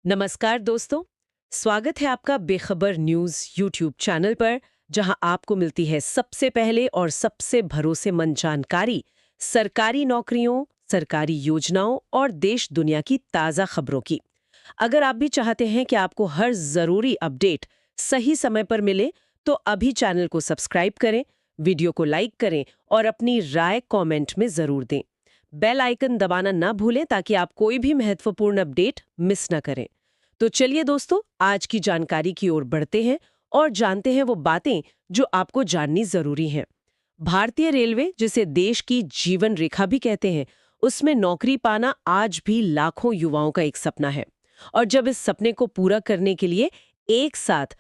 नमस्कार दोस्तों, स्वागत है आपका बेखबर न्यूज़ यूट्यूब चैनल पर, जहां आपको मिलती है सबसे पहले और सबसे भरोसेमंद जानकारी सरकारी नौकरियों, सरकारी योजनाओं और देश दुनिया की ताज़ा खबरों की। अगर आप भी चाहते हैं कि आपको हर ज़रूरी अपडेट सही समय पर मिले, तो अभी चैनल को सब्सक्राइब करें, वीडियो को लाइक करें और अपनी राय कमेंट में ज़रूर दें। बेल आइकन दबाना ना भूलें ताकि आप कोई भी महत्वपूर्ण अपडेट मिस ना करें। तो चलिए दोस्तों, आज की जानकारी की ओर बढ़ते हैं और जानते हैं वो बातें जो आपको जाननी जरूरी हैं। भारतीय रेलवे, जिसे देश की जीवन रेखा भी कहते हैं, उसमें नौकरी पाना आज भी लाखों युवाओं का एक सपना है। और जब इस सपने को पूरा करने के लिए एक साथ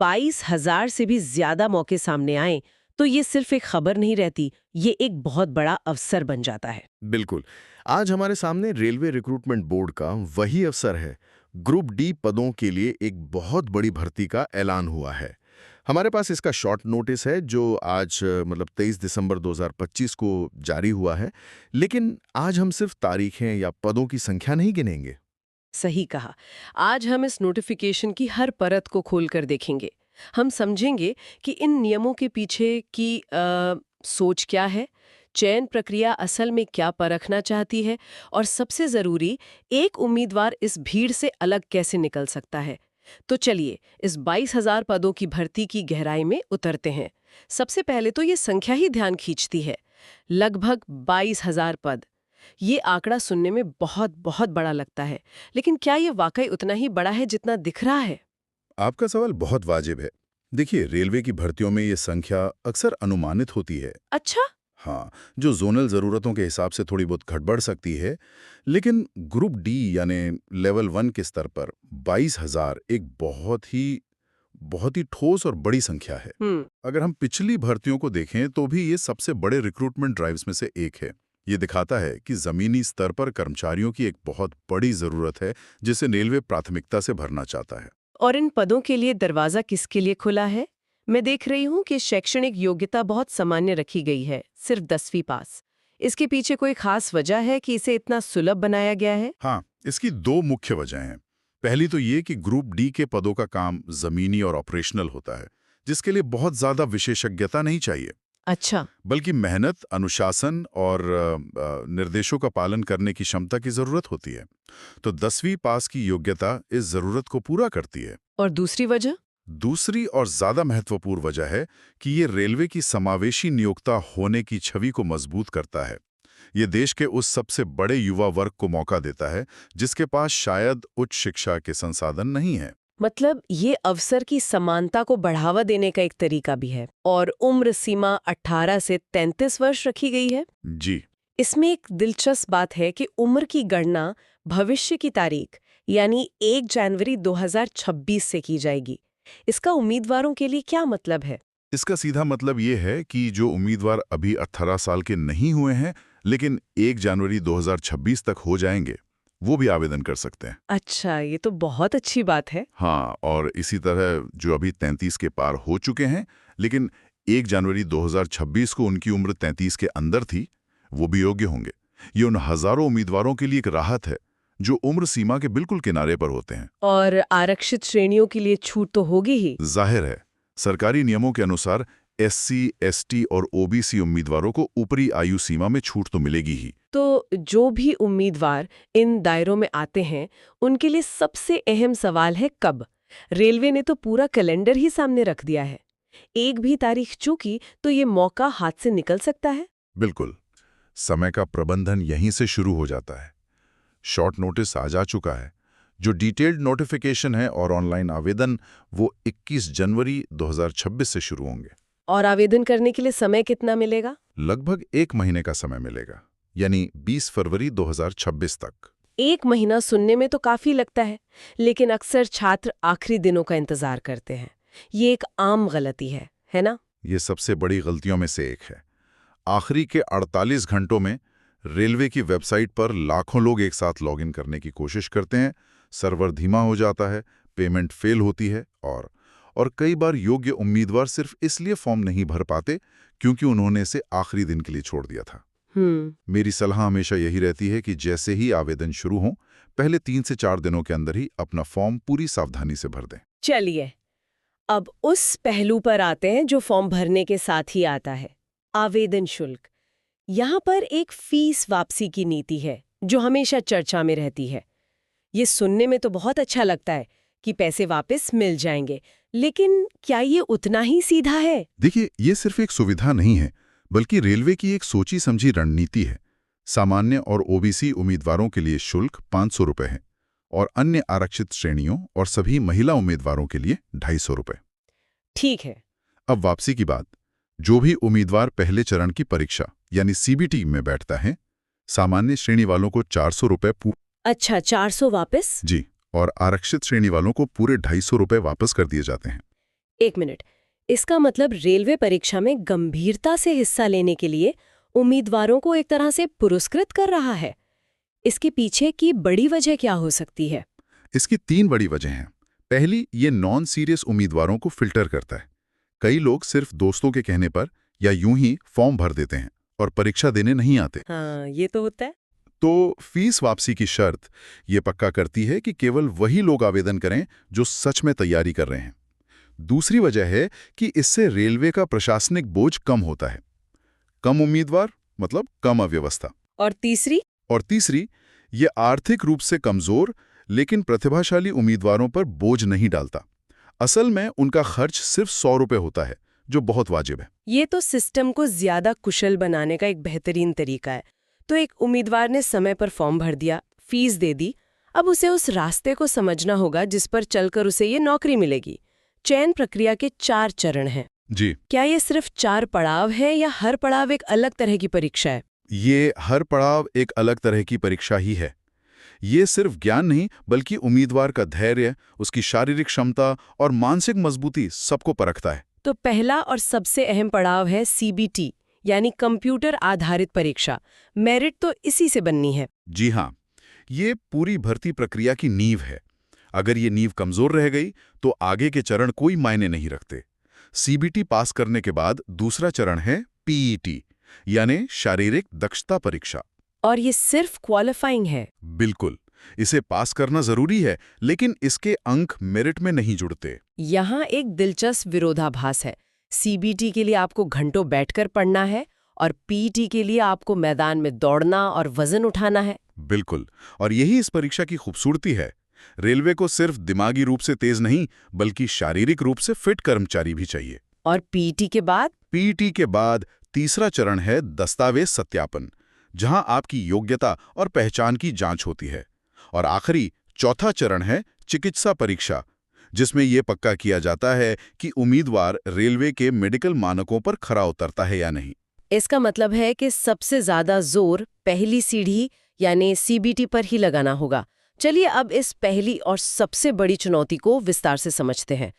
22,000 से भी ज्यादा मौके सामने आए, तो ये सिर्फ एक खबर नहीं रहती, ये एक बहुत बड़ा अवसर बन जाता है। बिल्कुल। आज हमारे सामने रेलवे रिक्रूटमेंट बोर्ड का वही अवसर है। ग्रुप डी पदों के लिए एक बहुत बड़ी भर्ती का ऐलान हुआ है। हमारे पास इसका शॉर्ट नोटिस है जो आज 23 दिसंबर 2025 को जारी हुआ है। लेकिन आज हम सिर्फ तारीखें या पदों की संख्या नहीं गिनेंगे। सही कहा। आज हम इस नोटिफिकेशन की हर परत को खोलकर देखेंगे। हम समझेंगे कि इन नियमों के पीछे की सोच क्या है, चयन प्रक्रिया असल में क्या परखना चाहती है, और सबसे जरूरी, एक उम्मीदवार इस भीड़ से अलग कैसे निकल सकता है। तो चलिए, इस 22,000 पदों की भर्ती की गहराई में उतरते हैं। सबसे पहले तो ये संख्या ही ध्यान खींचती है। लगभग 22,000 पद। ये आंकड़ा सुनने में बहुत बहुत बड़ा लगता है, लेकिन क्या ये वाकई उतना ही बड़ा है जितना दिख रहा है? आपका सवाल बहुत वाजिब है। देखिए, रेलवे की भर्तियों में ये संख्या अक्सर अनुमानित होती है। अच्छा। हाँ, जो ज़ोनल ज़रूरतों के हिसाब से थोड़ी बहुत घट-बढ़ सकती है, लेकिन ग्रुप डी यानी लेवल 1 के स्तर पर 22,000 एक बहुत ही ठोस और बड़ी संख्या है। हम्म। अगर हम पिछली भर्तियों को देखें तो भी ये सबसे बड़े रिक्रूटमेंट ड्राइव्स में से एक है। ये दिखाता है कि ज़मीनी स्तर पर कर्मचारियों की एक बहुत बड़ी ज़रूरत है, जिसे रेलवे प्राथमिकता से भरना चाहता है। और इन पदों के लिए दरवाजा किसके लिए खुला है? मैं देख रही हूँ कि शैक्षणिक योग्यता बहुत सामान्य रखी गई है, सिर्फ 10वीं पास। इसके पीछे कोई खास वजह है कि इसे इतना सुलभ बनाया गया है? हाँ, इसकी दो मुख्य वजहें हैं। पहली तो ये कि ग्रुप डी के पदों का काम ज़मीनी और ऑपरेशनल होता है, जिसके लिए बहुत ज़्यादा विशेषज्ञता नहीं चाहिए, अच्छा। बल्कि मेहनत, अनुशासन और निर्देशों का पालन करने की क्षमता की ज़रूरत होती है। तो 10वीं पास की योग्यता इस ज़रूरत को पूरा करती है। और दूसरी वजह? दूसरी और ज़्यादा महत्वपूर्ण वजह है कि ये रेलवे की समावेशी नियोक्ता होने की छवि को मजबूत करता है। ये देश के उस सबसे बड़े युवा वर्ग को मौका देता है जिसके पास शायद उच्च शिक्षा के संसाधन नहीं है। मतलब ये अवसर की समानता को बढ़ावा देने का एक तरीका भी है। और उम्र सीमा 18 से 33 वर्ष रखी गई है। जी। इसमें एक दिलचस्प बात है कि उम्र की गणना भविष्य की तारीख, यानी 1 जनवरी 2026 से की जाएगी। इसका उम्मीदवारों के लिए क्या मतलब है? इसका सीधा मतलब ये है कि जो उम्मीदवार अभी 18 साल के नहीं हुए हैं लेकिन 1 जनवरी 2026 तक हो जाएंगे, वो भी आवेदन कर सकते हैं। अच्छा, ये तो बहुत अच्छी बात है। हाँ, और इसी तरह जो अभी 33 के पार हो चुके हैं लेकिन 1 जनवरी 2026 को उनकी उम्र 33 के अंदर थी, वो भी योग्य होंगे। ये उन हजारों उम्मीदवारों के लिए एक राहत है जो उम्र सीमा के बिल्कुल किनारे पर होते हैं। और आरक्षित श्रेणियों के लिए छूट तो होगी ही। जाहिर है, सरकारी नियमों के अनुसार एससी, एसटी और ओबीसी उम्मीदवारों को ऊपरी आयु सीमा में छूट तो मिलेगी ही। तो जो भी उम्मीदवार इन दायरों में आते हैं, उनके लिए सबसे अहम सवाल है कब। रेलवे ने तो पूरा कैलेंडर ही सामने रख दिया है। एक भी तारीख चूकी तो ये मौका हाथ से निकल सकता है। बिल्कुल, समय का प्रबंधन यहीं से शुरू हो जाता है। शॉर्ट नोटिस आ जा चुका है। जो डिटेल्ड नोटिफिकेशन है और ऑनलाइन आवेदन, वो 21 जनवरी 2026 से शुरू होंगे। और आवेदन करने के लिए समय कितना मिलेगा? लगभग 1 महीने का समय मिलेगा, यानी 20 फरवरी 2026 तक। 1 महीना सुनने में तो काफी लगता है, लेकिन अक्सर छात्र आखिरी दिनों का इंतजार करते हैं। ये एक आम गलती है ना? ये सबसे बड़ी गलतियों में से एक है। आखिरी के 48 घंटों में रेलवे की वेबसाइट पर लाखों लोग एक साथ लॉगिन करने की कोशिश करते हैं, सर्वर धीमा हो जाता है, पेमेंट फेल होती है और कई बार योग्य उम्मीदवार सिर्फ इसलिए फॉर्म नहीं भर पाते क्योंकि उन्होंने इसे आखिरी दिन के लिए छोड़ दिया था। मेरी सलाह हमेशा यही रहती है कि जैसे ही आवेदन शुरू हो, पहले 3 से 4 दिनों के अंदर ही अपना फॉर्म पूरी सावधानी से भर दें। चलिए, अब उस पहलू पर आते हैं जो फॉर्म भरने के साथ ही आता है, आवेदन शुल्क। यहाँ पर एक फीस वापसी की नीति है जो हमेशा चर्चा में रहती है। ये सुनने में तो बहुत अच्छा लगता है कि पैसे वापस मिल जाएंगे, लेकिन क्या ये उतना ही सीधा है? देखिए, ये सिर्फ एक सुविधा नहीं है, बल्कि रेलवे की एक सोची समझी रणनीति है। सामान्य और ओबीसी उम्मीदवारों के लिए शुल्क 500 रुपये है और अन्य आरक्षित श्रेणियों और सभी महिला उम्मीदवारों के लिए 250 रुपये। ठीक है। अब वापसी की बात, जो भी उम्मीदवार पहले चरण की परीक्षा यानी सीबीटी में बैठता है, सामान्य श्रेणी वालों को 400 रुपये अच्छा, 400 वापस? जी, और आरक्षित श्रेणी वालों को पूरे 250 रुपये वापस कर दिए जाते हैं। एक मिनट, इसका मतलब रेलवे परीक्षा में गंभीरता से हिस्सा लेने के लिए उम्मीदवारों को एक तरह से पुरस्कृत कर रहा है। इसके पीछे की बड़ी वजह क्या हो सकती है? इसकी 3 बड़ी वजह हैं। पहली, ये नॉन सीरियस उम्मीदवारों को फिल्टर करता है। कई लोग सिर्फ दोस्तों के कहने पर या यूं ही फॉर्म भर देते हैं और परीक्षा देने नहीं आते। हाँ, ये तो होता है। तो फीस वापसी की शर्त ये पक्का करती है कि केवल वही लोग आवेदन करें जो सच में तैयारी कर रहे हैं। दूसरी वजह है कि इससे रेलवे का प्रशासनिक बोझ कम होता है। कम उम्मीदवार मतलब कम अव्यवस्था। और तीसरी, ये आर्थिक रूप से कमजोर लेकिन प्रतिभाशाली उम्मीदवारों पर बोझ नहीं डालता। असल में उनका खर्च सिर्फ 100 रुपये होता है, जो बहुत वाजिब है। ये तो सिस्टम को ज्यादा कुशल बनाने का एक बेहतरीन तरीका है। तो एक उम्मीदवार ने समय पर फॉर्म भर दिया, फीस दे दी, अब उसे उस रास्ते को समझना होगा जिस पर चलकर उसे ये नौकरी मिलेगी। चयन प्रक्रिया के 4 चरण हैं। जी, क्या ये सिर्फ 4 पड़ाव हैं या हर पड़ाव एक अलग तरह की परीक्षा है? ये हर पड़ाव एक अलग तरह की परीक्षा ही है। ये सिर्फ ज्ञान नहीं, बल्कि उम्मीदवार का धैर्य, उसकी शारीरिक क्षमता और मानसिक मजबूती सबको परखता है। तो पहला और सबसे अहम पड़ाव है सीबीटी, यानी कंप्यूटर आधारित परीक्षा। मेरिट तो इसी से बननी है। जी हाँ, ये पूरी भर्ती प्रक्रिया की नींव है। अगर ये नींव कमजोर रह गई तो आगे के चरण कोई मायने नहीं रखते। सीबीटी पास करने के बाद दूसरा चरण है पीईटी, यानी शारीरिक दक्षता परीक्षा। और ये सिर्फ क्वालिफाइंग है? बिल्कुल, इसे पास करना जरूरी है, लेकिन इसके अंक मेरिट में नहीं जुड़ते। यहाँ एक दिलचस्प विरोधाभास है। सीबीटी के लिए आपको घंटों बैठकर पढ़ना है और पीईटी के लिए आपको मैदान में दौड़ना और वजन उठाना है। बिल्कुल, और यही इस परीक्षा की खूबसूरती है। रेलवे को सिर्फ दिमागी रूप से तेज नहीं, बल्कि शारीरिक रूप से फिट कर्मचारी भी चाहिए। और पीईटी के बाद? पीईटी के बाद तीसरा चरण है दस्तावेज सत्यापन, जहां आपकी योग्यता और पहचान की जांच होती है। और आखिरी चौथा चरण है चिकित्सा परीक्षा, जिसमें यह पक्का किया जाता है कि उम्मीदवार रेलवे के मेडिकल मानकों पर खरा उतरता है या नहीं। इसका मतलब है कि सबसे ज्यादा जोर पहली सीढ़ी यानी सीबीटी पर ही लगाना होगा। चलिए अब इस पहली और सबसे बड़ी चुनौती को विस्तार से समझते हैं।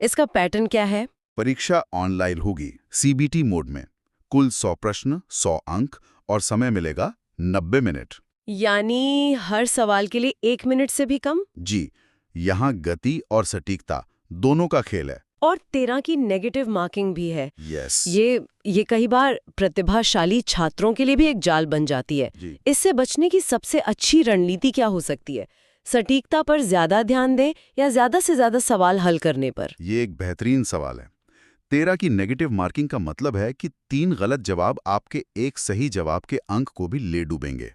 इसका पैटर्न क्या है? परीक्षा ऑनलाइन होगी, सीबीटी मोड में। कुल 100 प्रश्न, 100 अंक और समय मिलेगा 90 मिनट। यानी हर सवाल के लिए 1 मिनट से भी कम? जी, यहाँ गति और सटीकता दोनों का खेल है। और 13 की नेगेटिव मार्किंग भी है। यस। ये कई बार प्रतिभाशाली छात्रों के लिए भी एक जाल बन जाती है। इससे बचने की सबसे अच्छी रणनीति क्या हो सकती है? सटीकता पर ज्यादा ध्यान दें या ज्यादा से ज्यादा सवाल हल करने पर? ये एक बेहतरीन सवाल है। 13 की नेगेटिव मार्किंग का मतलब है कि 3 गलत जवाब आपके एक सही जवाब के अंक को भी ले डूबेंगे।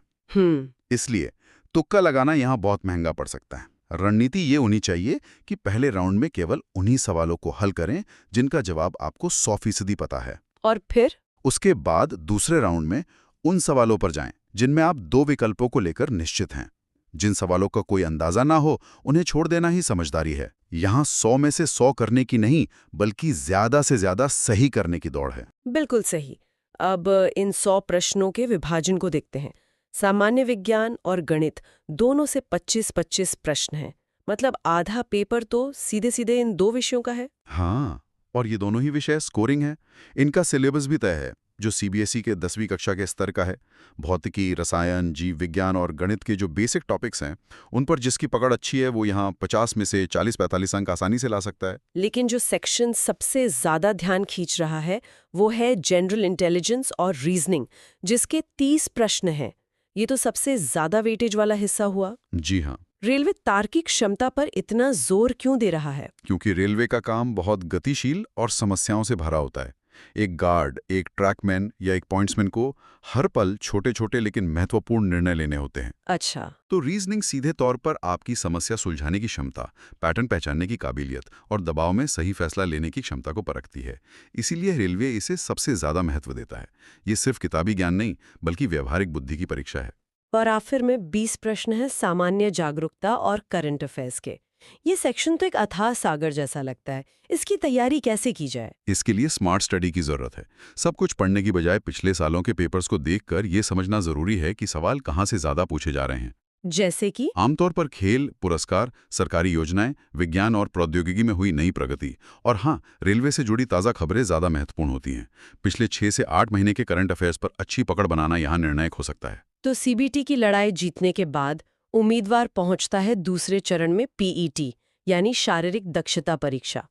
इसलिए तुक्का लगाना यहाँ बहुत महंगा पड़ सकता है। रणनीति ये होनी चाहिए कि पहले राउंड में केवल उन्हीं सवालों को हल करें जिनका जवाब आपको 100% पता है। और फिर उसके बाद दूसरे राउंड में उन सवालों पर जाएं जिनमें आप 2 विकल्पों को लेकर निश्चित हैं। जिन सवालों का कोई अंदाजा ना हो, उन्हें छोड़ देना ही समझदारी है। यहाँ 100 में से 100 करने की नहीं, बल्कि ज्यादा से ज्यादा सही करने की दौड़ है। बिल्कुल सही। अब इन 100 प्रश्नों के विभाजन को देखते हैं। सामान्य विज्ञान और गणित दोनों से 25-25 प्रश्न हैं। मतलब आधा पेपर तो सीधे सीधे इन 2 विषयों का है। हाँ, और ये दोनों ही विषय स्कोरिंग है। इनका सिलेबस भी तय है, जो सीबीएसई के 10वीं कक्षा के स्तर का है। भौतिकी, रसायन, जीव विज्ञान और गणित के जो बेसिक टॉपिक्स हैं, उन पर जिसकी पकड़ अच्छी है वो यहाँ 50 में से 40-45 अंक आसानी से ला सकता है। लेकिन जो सेक्शन सबसे ज्यादा ध्यान खींच रहा है वो है जनरल इंटेलिजेंस और रीजनिंग, जिसके 30 प्रश्न हैं। ये तो सबसे ज्यादा वेटेज वाला हिस्सा हुआ। जी हाँ, रेलवे तार्किक क्षमता पर इतना जोर क्यों दे रहा है? क्योंकि रेलवे का काम बहुत गतिशील और समस्याओं से भरा होता है। एक गार्ड, एक ट्रैकमैन या एक पॉइंट्समैन को हर पल छोटे-छोटे लेकिन महत्वपूर्ण निर्णय लेने होते हैं। अच्छा। तो रीजनिंग सीधे तौर पर आपकी समस्या सुलझाने की क्षमता, पैटर्न पहचानने की काबिलियत और दबाव में सही फैसला लेने की क्षमता को परखती है। इसीलिए रेलवे इसे सबसे ज्यादा महत्व देता है। ये सिर्फ किताबी ज्ञान नहीं, बल्कि व्यावहारिक बुद्धि की परीक्षा है। और आखिर में 20 प्रश्न है सामान्य जागरूकता और करंट अफेयर्स के। ये सेक्शन तो एक अथाह सागर जैसा लगता है। इसकी तैयारी कैसे की जाए? इसके लिए स्मार्ट स्टडी की जरूरत है। सब कुछ पढ़ने की बजाय पिछले सालों के पेपर्स को देखकर ये समझना जरूरी है कि सवाल कहाँ से ज्यादा पूछे जा रहे हैं। जैसे कि आमतौर पर खेल, पुरस्कार, सरकारी योजनाएं, विज्ञान और प्रौद्योगिकी में हुई नई प्रगति और हाँ, रेलवे से जुड़ी ताज़ा खबरें ज़्यादा महत्वपूर्ण होती हैं। पिछले 6 से 8 महीने के करंट अफेयर्स पर अच्छी पकड़ बनाना यहाँ निर्णायक हो सकता है। तो सीबीटी की लड़ाई जीतने के बाद उम्मीदवार पहुंचता है दूसरे चरण में पीईटी यानी शारीरिक दक्षता परीक्षा।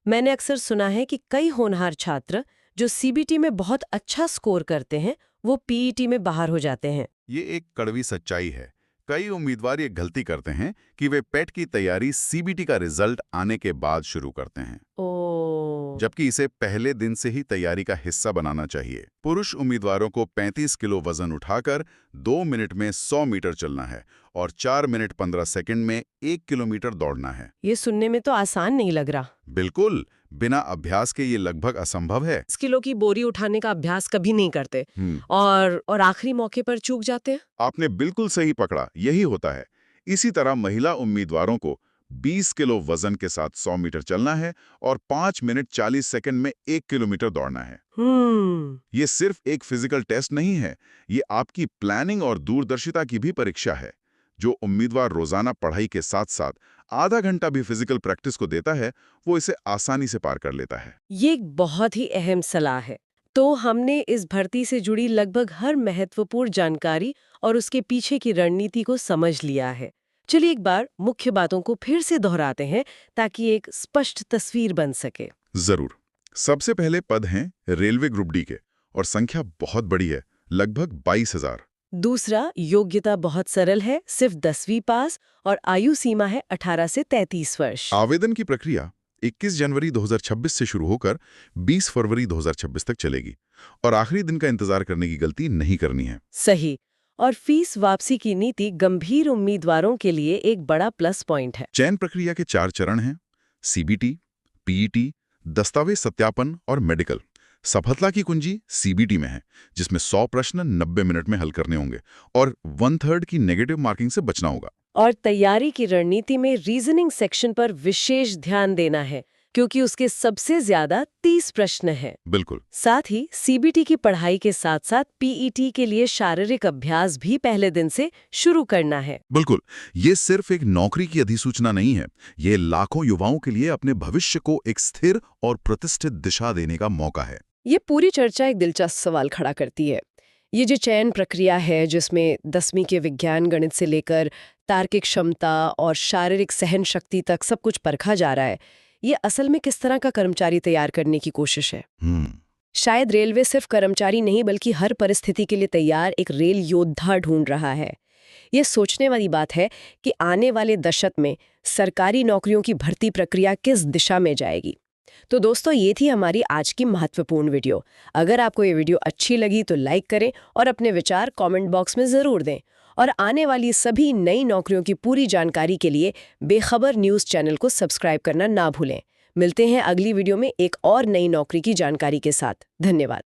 मैंने अक्सर सुना है कि कई होनहार छात्र जो सीबीटी में बहुत अच्छा स्कोर करते हैं वो पीईटी में बाहर हो जाते हैं। ये एक कड़वी सच्चाई है। कई उम्मीदवार ये गलती करते हैं कि वे पेट की तैयारी सीबीटी का रिजल्ट आने के बाद शुरू करते हैं, जबकि इसे पहले दिन से ही तैयारी का हिस्सा बनाना चाहिए। पुरुष उम्मीदवारों को 35 किलो वजन उठाकर 2 मिनट में 100 मीटर चलना है और 4 मिनट 15 सेकंड में 1 किलोमीटर दौड़ना है। ये सुनने में तो आसान नहीं लग रहा। बिल्कुल, बिना अभ्यास के ये लगभग असंभव है। 10 किलो की बोरी उठाने का अभ्यास कभी नहीं करते और आखिरी मौके पर चूक जाते हैं। आपने बिल्कुल सही पकड़ा, यही होता है। इसी तरह महिला उम्मीदवारों को 20 किलो वजन के साथ 100 मीटर चलना है और 5 मिनट 40 सेकंड में 1 किलोमीटर दौड़ना है। ये सिर्फ एक फिजिकल टेस्ट नहीं है, ये आपकी प्लानिंग और दूरदर्शिता की भी परीक्षा है। जो उम्मीदवार रोजाना पढ़ाई के साथ साथ आधा घंटा भी फिजिकल प्रैक्टिस को देता है, वो इसे आसानी से पार कर लेता है। ये एक बहुत ही अहम सलाह है। तो हमने इस भर्ती से जुड़ी लगभग हर महत्वपूर्ण जानकारी और उसके पीछे की रणनीति को समझ लिया है। चलिए एक बार मुख्य बातों को फिर से दोहराते हैं ताकि एक स्पष्ट तस्वीर बन सके। जरूर। सबसे पहले पद हैं रेलवे ग्रुप डी के और संख्या बहुत बड़ी है, लगभग 22,000। दूसरा, योग्यता बहुत सरल है, सिर्फ 10वीं पास और आयु सीमा है 18 से 33 वर्ष। आवेदन की प्रक्रिया 21 जनवरी 2026 से शुरू होकर 20 फरवरी 2026 तक चलेगी और आखिरी दिन का इंतजार करने की गलती नहीं करनी है। सही। और फीस वापसी की नीति गंभीर उम्मीदवारों के लिए एक बड़ा प्लस पॉइंट है। चयन प्रक्रिया के 4 चरण हैं: सीबीटी, पीईटी, दस्तावेज सत्यापन और मेडिकल। सफलता की कुंजी सीबीटी में है, जिसमें 100 प्रश्न 90 मिनट में हल करने होंगे और 1/3 की नेगेटिव मार्किंग से बचना होगा। और तैयारी की रणनीति में रीजनिंग सेक्शन पर विशेष ध्यान देना है क्योंकि उसके सबसे ज्यादा 30 प्रश्न हैं। बिल्कुल। साथ ही सीबीटी की पढ़ाई के साथ साथ पीईटी के लिए शारीरिक अभ्यास भी पहले दिन से शुरू करना है। बिल्कुल, ये सिर्फ एक नौकरी की अधिसूचना नहीं है, ये लाखों युवाओं के लिए अपने भविष्य को एक स्थिर और प्रतिष्ठित दिशा देने का मौका है। ये पूरी चर्चा एक दिलचस्प सवाल खड़ा करती है। ये जो चयन प्रक्रिया है जिसमें 10वीं के विज्ञान गणित से लेकर तार्किक क्षमता और शारीरिक सहन शक्ति तक सब कुछ परखा जा रहा है, ये असल में किस तरह का कर्मचारी तैयार करने की कोशिश है। शायद रेलवे सिर्फ कर्मचारी नहीं बल्कि हर परिस्थिति के लिए तैयार एक रेल योद्धा ढूंढ रहा है। ये सोचने वाली बात है कि आने वाले दशक में सरकारी नौकरियों की भर्ती प्रक्रिया किस दिशा में जाएगी। तो दोस्तों, ये थी हमारी आज की महत्वपूर्ण वीडियो। अगर आपको ये वीडियो अच्छी लगी तो लाइक करें और अपने विचार कमेंट बॉक्स में ज़रूर दें। और आने वाली सभी नई नौकरियों की पूरी जानकारी के लिए बेखबर न्यूज़ चैनल को सब्सक्राइब करना ना भूलें। मिलते हैं अगली वीडियो में एक और नई नौकरी की जानकारी के साथ। धन्यवाद।